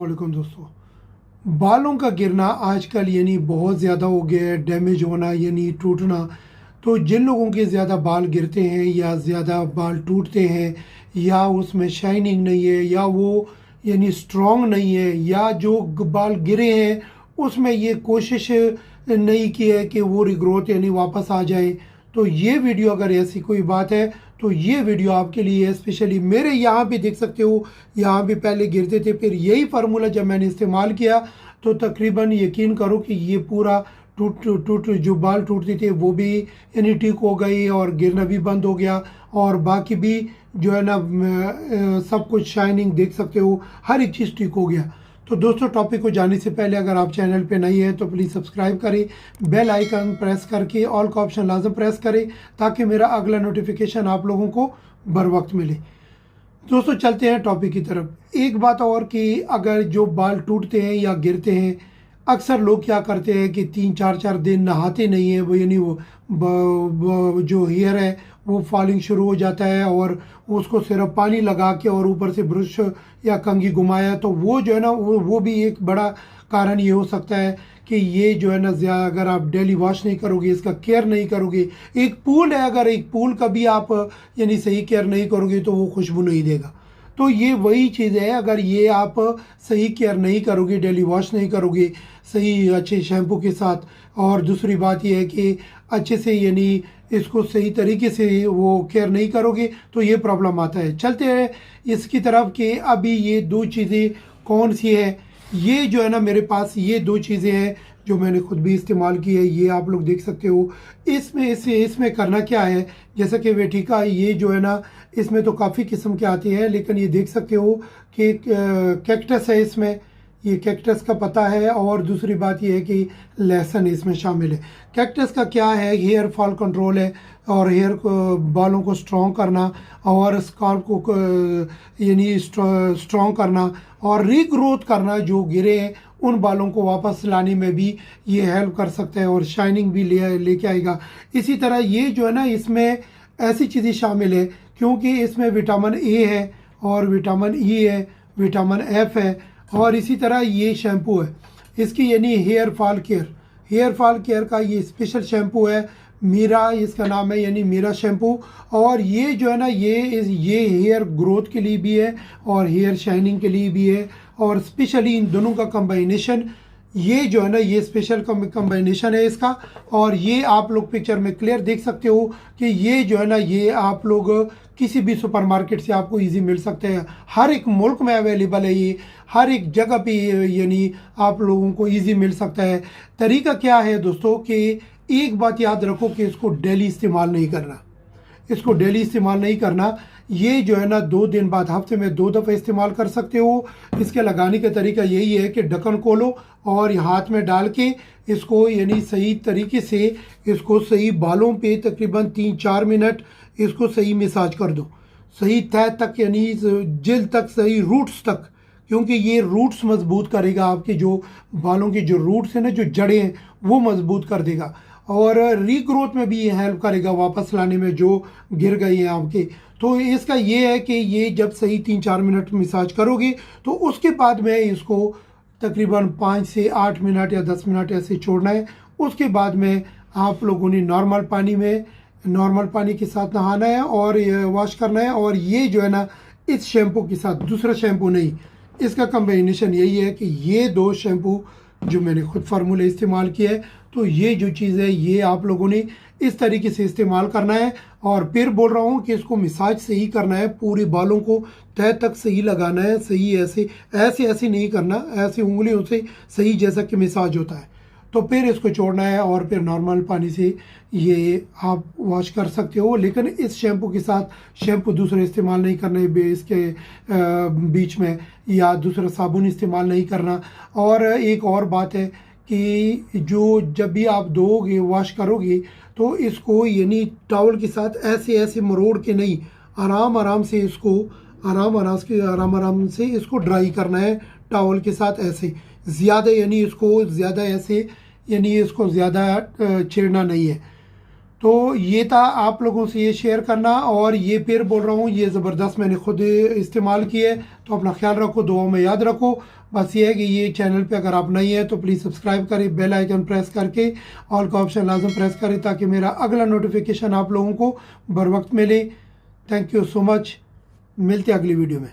वालेकुम दोस्तों। बालों का गिरना आजकल यानी बहुत ज़्यादा हो गया है, डैमेज होना यानी टूटना। तो जिन लोगों के ज़्यादा बाल गिरते हैं या ज़्यादा बाल टूटते हैं या उसमें शाइनिंग नहीं है या वो यानी स्ट्रॉन्ग नहीं है या जो बाल गिरे हैं उसमें ये कोशिश नहीं की है कि वो रिग्रोथ यानी वापस आ जाए, तो ये वीडियो अगर ऐसी कोई बात है तो ये वीडियो आपके लिए है। स्पेशली मेरे यहाँ पे देख सकते हो, यहाँ पे पहले गिरते थे, फिर यही फार्मूला जब मैंने इस्तेमाल किया तो तकरीबन यकीन करो कि ये पूरा टूट टूट जो बाल टूटते थे वो भी यानी ठीक हो गई और गिरना भी बंद हो गया। और बाकी भी जो है ना सब कुछ शाइनिंग देख सकते हो, हर एक चीज़ ठीक हो गया। तो दोस्तों, टॉपिक को जाने से पहले अगर आप चैनल पे नए हैं तो प्लीज़ सब्सक्राइब करें, बेल आइकन प्रेस करके ऑल का ऑप्शन लाजम प्रेस करें ताकि मेरा अगला नोटिफिकेशन आप लोगों को बर वक्त मिले। दोस्तों, चलते हैं टॉपिक की तरफ। एक बात और कि अगर जो बाल टूटते हैं या गिरते हैं, अक्सर लोग क्या करते हैं कि 3-4 दिन नहाते नहीं हैं, वो यानी वो जो हेयर है वो फॉलिंग शुरू हो जाता है और उसको सिर्फ पानी लगा के और ऊपर से ब्रश या कंघी घुमाया, तो वो जो है ना वो भी एक बड़ा कारण ये हो सकता है कि ये जो है ना अगर आप डेली वॉश नहीं करोगे, इसका केयर नहीं करोगे। एक पूल है, अगर एक पूल का भी आप यानी सही केयर नहीं करोगे तो वो खुशबू नहीं देगा। तो ये वही चीज़ है, अगर ये आप सही केयर नहीं करोगे, डेली वॉश नहीं करोगे सही अच्छे शैम्पू के साथ, और दूसरी बात ये है कि अच्छे से यानी इसको सही तरीके से वो केयर नहीं करोगे तो ये प्रॉब्लम आता है। चलते हैं इसकी तरफ कि अभी ये दो चीज़ें कौन सी है। ये जो है ना मेरे पास ये दो चीज़ें हैं जो मैंने खुद भी इस्तेमाल की है, ये आप लोग देख सकते हो। इसमें करना क्या है, जैसा कि वेटिका ये जो है ना इसमें तो काफ़ी किस्म के आते हैं, लेकिन ये देख सकते हो कि कैक्टस है इसमें, ये कैक्टस का पता है। और दूसरी बात ये है कि लहसुन इसमें शामिल है। कैक्टस का क्या है, हेयर फॉल कंट्रोल है और हेयर को बालों को स्ट्रॉन्ग करना और स्काल्प को यानी स्ट्रॉन्ग करना और रीग्रोथ करना, जो गिरे हैं उन बालों को वापस लाने में भी ये हेल्प कर सकता है और शाइनिंग भी लेके आएगा। इसी तरह ये जो है ना इसमें ऐसी चीज़ें शामिल है क्योंकि इसमें विटामिन ए है और विटामिन ई है, विटामिन एफ है, और इसी तरह ये शैम्पू है इसकी यानी हेयर फॉल केयर का ये स्पेशल शैम्पू है। मीरा इसका नाम है, यानी मीरा शैम्पू। और ये जो है ना ये हेयर ग्रोथ के लिए भी है और हेयर शाइनिंग के लिए भी है, और स्पेशली इन दोनों का कंबाइनेशन, ये जो है ना ये स्पेशल कंबाइनेशन है इसका। और ये आप लोग पिक्चर में क्लियर देख सकते हो कि ये जो है ना ये आप लोग किसी भी सुपरमार्केट से आपको इजी मिल सकते हैं, हर एक मुल्क में अवेलेबल है ये, हर एक जगह पे यानी आप लोगों को इजी मिल सकता है। तरीका क्या है दोस्तों कि एक बात याद रखो कि इसको डेली इस्तेमाल नहीं करना, इसको डेली इस्तेमाल नहीं करना। ये जो है ना 2 दिन बाद हफ्ते में 2 दफ़ा इस्तेमाल कर सकते हो। इसके लगाने का तरीका यही है कि ढक्कन खोलो और हाथ में डाल के इसको यानी सही तरीके से इसको सही बालों पे तकरीबन 3-4 मिनट इसको सही मसाज कर दो, सही तह तक यानी जल्द तक, सही रूट्स तक, क्योंकि ये रूट्स मजबूत करेगा। आपके जो बालों के जो रूट्स हैं ना, जो जड़ें हैं, वो मजबूत कर देगा और रीग्रोथ में भी ये हेल्प करेगा, वापस लाने में जो गिर गए हैं आपके। तो इसका ये है कि ये जब सही 3-4 मिनट मसाज करोगे तो उसके बाद में इसको तकरीबन 5 से 8 मिनट या 10 मिनट ऐसे छोड़ना है। उसके बाद में आप लोगों ने नॉर्मल पानी के साथ नहाना है और वॉश करना है। और ये जो है ना इस शैम्पू के साथ, दूसरा शैम्पू नहीं, इसका कम्बिनेशन यही है कि ये 2 शैम्पू जो मैंने खुद फार्मूले इस्तेमाल किए है, तो ये जो चीज़ है ये आप लोगों ने इस तरीके से इस्तेमाल करना है। और फिर बोल रहा हूँ कि इसको मसाज सही करना है, पूरे बालों को तह तक सही लगाना है, सही ऐसे नहीं करना, ऐसे उंगलियों से सही जैसा कि मसाज होता है। तो फिर इसको छोड़ना है और फिर नॉर्मल पानी से ये आप वॉश कर सकते हो, लेकिन इस शैम्पू के साथ शैम्पू दूसरे इस्तेमाल नहीं करने इसके बीच में, या दूसरा साबुन इस्तेमाल नहीं करना। और एक और बात है कि जो जब भी आप धोओगे, वॉश करोगे, तो इसको यानी टॉवल के साथ ऐसे मरोड़ के नहीं, आराम से इसको ड्राई करना है टॉवल के साथ। ऐसे ज़्यादा यानी इसको ज़्यादा छेड़ना नहीं है। तो ये था आप लोगों से ये शेयर करना। और ये फिर बोल रहा हूँ, ये ज़बरदस्त मैंने खुद इस्तेमाल किए, तो अपना ख्याल रखो, दुआओं में याद रखो। बस ये है कि ये चैनल पे अगर आप नई हैं तो प्लीज़ सब्सक्राइब करें, बेल आइकन प्रेस करके ऑल का ऑप्शन लाजम प्रेस करें, ताकि मेरा अगला नोटिफिकेशन आप लोगों को बर वक्त मिले। थैंक यू सो मच, मिलते हैं अगली वीडियो में।